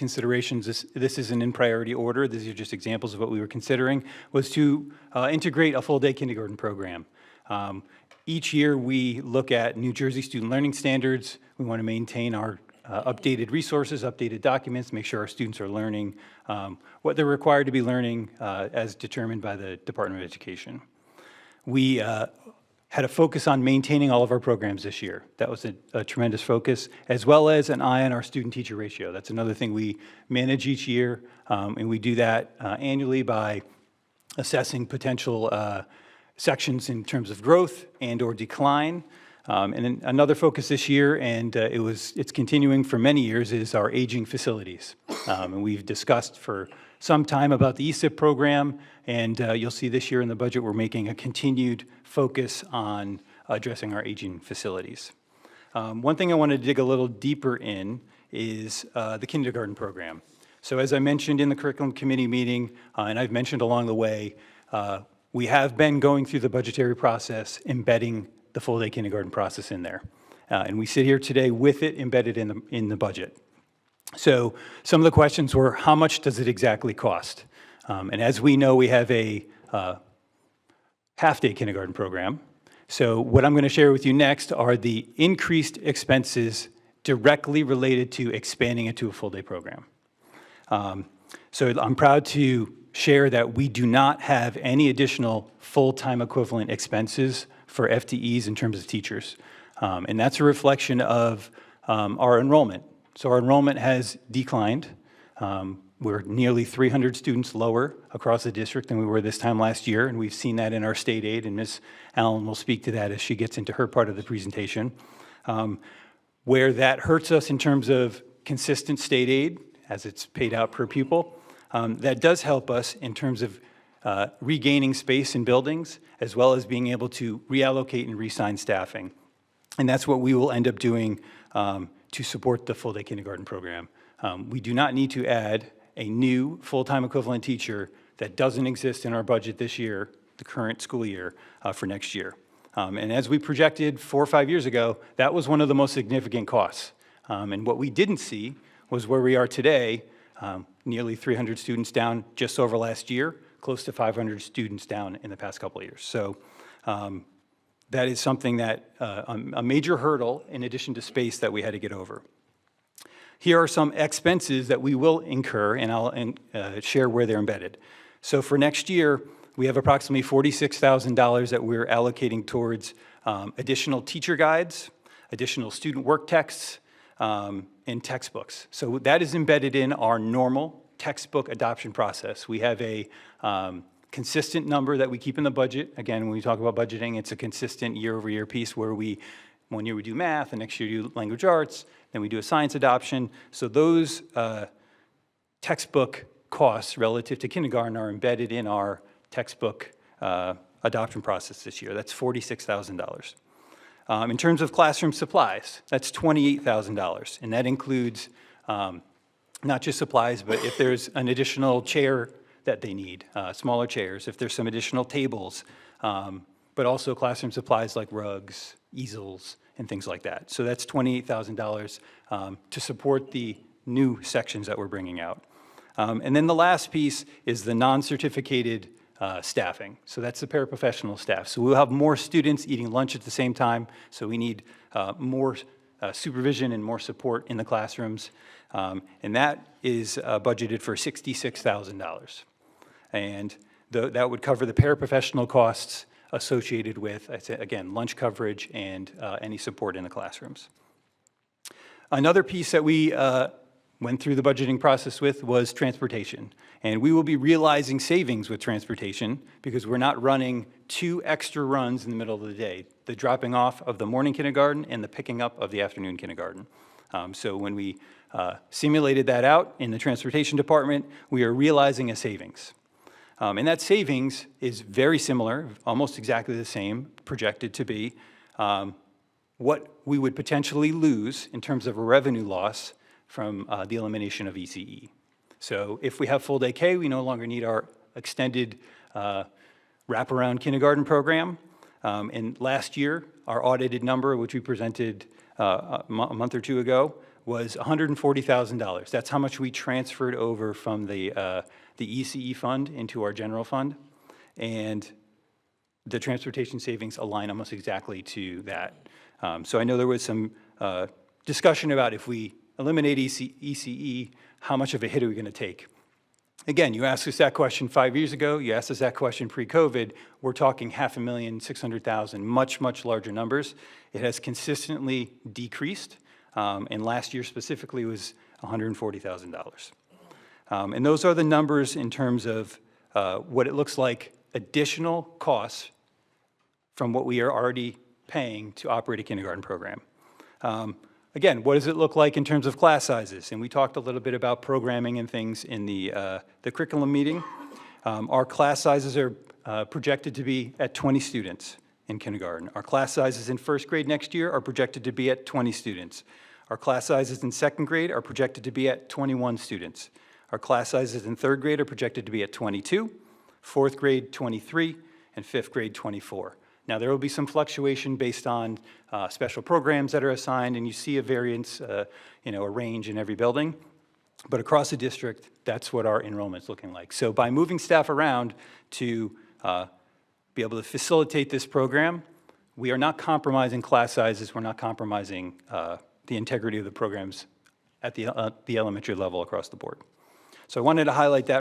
considerations, this isn't in priority order, these are just examples of what we were considering, was to integrate a full-day kindergarten program. Each year we look at New Jersey student learning standards. We want to maintain our updated resources, updated documents, make sure our students are learning what they're required to be learning as determined by the Department of Education. We had a focus on maintaining all of our programs this year. That was a tremendous focus, as well as an eye on our student-teacher ratio. That's another thing we manage each year, and we do that annually by assessing potential sections in terms of growth and or decline. And then another focus this year, and it's continuing for many years, is our aging facilities. And we've discussed for some time about the ESIP program, and you'll see this year in the budget we're making a continued focus on addressing our aging facilities. One thing I want to dig a little deeper in is the kindergarten program. So as I mentioned in the curriculum committee meeting, and I've mentioned along the way, we have been going through the budgetary process, embedding the full-day kindergarten process in there. And we sit here today with it embedded in the budget. So some of the questions were, how much does it exactly cost? And as we know, we have a half-day kindergarten program. So what I'm going to share with you next are the increased expenses directly related to expanding it to a full-day program. So I'm proud to share that we do not have any additional full-time equivalent expenses for FTEs in terms of teachers. And that's a reflection of our enrollment. So our enrollment has declined. We're nearly 300 students lower across the district than we were this time last year, and we've seen that in our state aid, and Ms. Allen will speak to that as she gets into her part of the presentation. Where that hurts us in terms of consistent state aid, as it's paid out per pupil, that does help us in terms of regaining space in buildings, as well as being able to reallocate and reassign staffing. And that's what we will end up doing to support the full-day kindergarten program. We do not need to add a new full-time equivalent teacher that doesn't exist in our budget this year, the current school year, for next year. And as we projected 4 or 5 years ago, that was one of the most significant costs. And what we didn't see was where we are today, nearly 300 students down just over last year, close to 500 students down in the past couple of years. So that is something that, a major hurdle in addition to space that we had to get over. Here are some expenses that we will incur, and I'll share where they're embedded. So for next year, we have approximately $46,000 that we're allocating towards additional teacher guides, additional student work texts, and textbooks. So that is embedded in our normal textbook adoption process. We have a consistent number that we keep in the budget. Again, when we talk about budgeting, it's a consistent year-over-year piece where one year we do math, the next year we do language arts, then we do a science adoption. So those textbook costs relative to kindergarten are embedded in our textbook adoption process this year. That's $46,000. In terms of classroom supplies, that's $28,000, and that includes not just supplies, but if there's an additional chair that they need, smaller chairs, if there's some additional tables, but also classroom supplies like rugs, easels, and things like that. So that's $28,000 to support the new sections that we're bringing out. And then the last piece is the non-certificated staffing. So that's the paraprofessional staff. So we'll have more students eating lunch at the same time, so we need more supervision and more support in the classrooms. And that is budgeted for $66,000. And that would cover the paraprofessional costs associated with, again, lunch coverage and any support in the classrooms. Another piece that we went through the budgeting process with was transportation. And we will be realizing savings with transportation because we're not running 2 extra runs in the middle of the day, the dropping off of the morning kindergarten and the picking up of the afternoon kindergarten. So when we simulated that out in the transportation department, we are realizing a savings. And that savings is very similar, almost exactly the same, projected to be what we would potentially lose in terms of a revenue loss from the elimination of ECE. So if we have full day K, we no longer need our extended wraparound kindergarten program. And last year, our audited number, which we presented a month or two ago, was $140,000. That's how much we transferred over from the ECE fund into our general fund. And the transportation savings align almost exactly to that. So I know there was some discussion about if we eliminate ECE, how much of a hit are we going to take? Again, you asked us that question 5 years ago. You asked us that question pre-COVID. We're talking $500,000, $600,000, much, much larger numbers. It has consistently decreased, and last year specifically was $140,000. And those are the numbers in terms of what it looks like additional costs from what we are already paying to operate a kindergarten program. Again, what does it look like in terms of class sizes? And we talked a little bit about programming and things in the curriculum meeting. Our class sizes are projected to be at 20 students in kindergarten. Our class sizes in first grade next year are projected to be at 20 students. Our class sizes in second grade are projected to be at 21 students. Our class sizes in third grade are projected to be at 22, fourth grade 23, and fifth grade 24. Now, there will be some fluctuation based on special programs that are assigned, and you see a variance, a range in every building. But across the district, that's what our enrollment's looking like. So by moving staff around to be able to facilitate this program, we are not compromising class sizes. We're not compromising the integrity of the programs at the elementary level across the board. So I wanted to highlight that.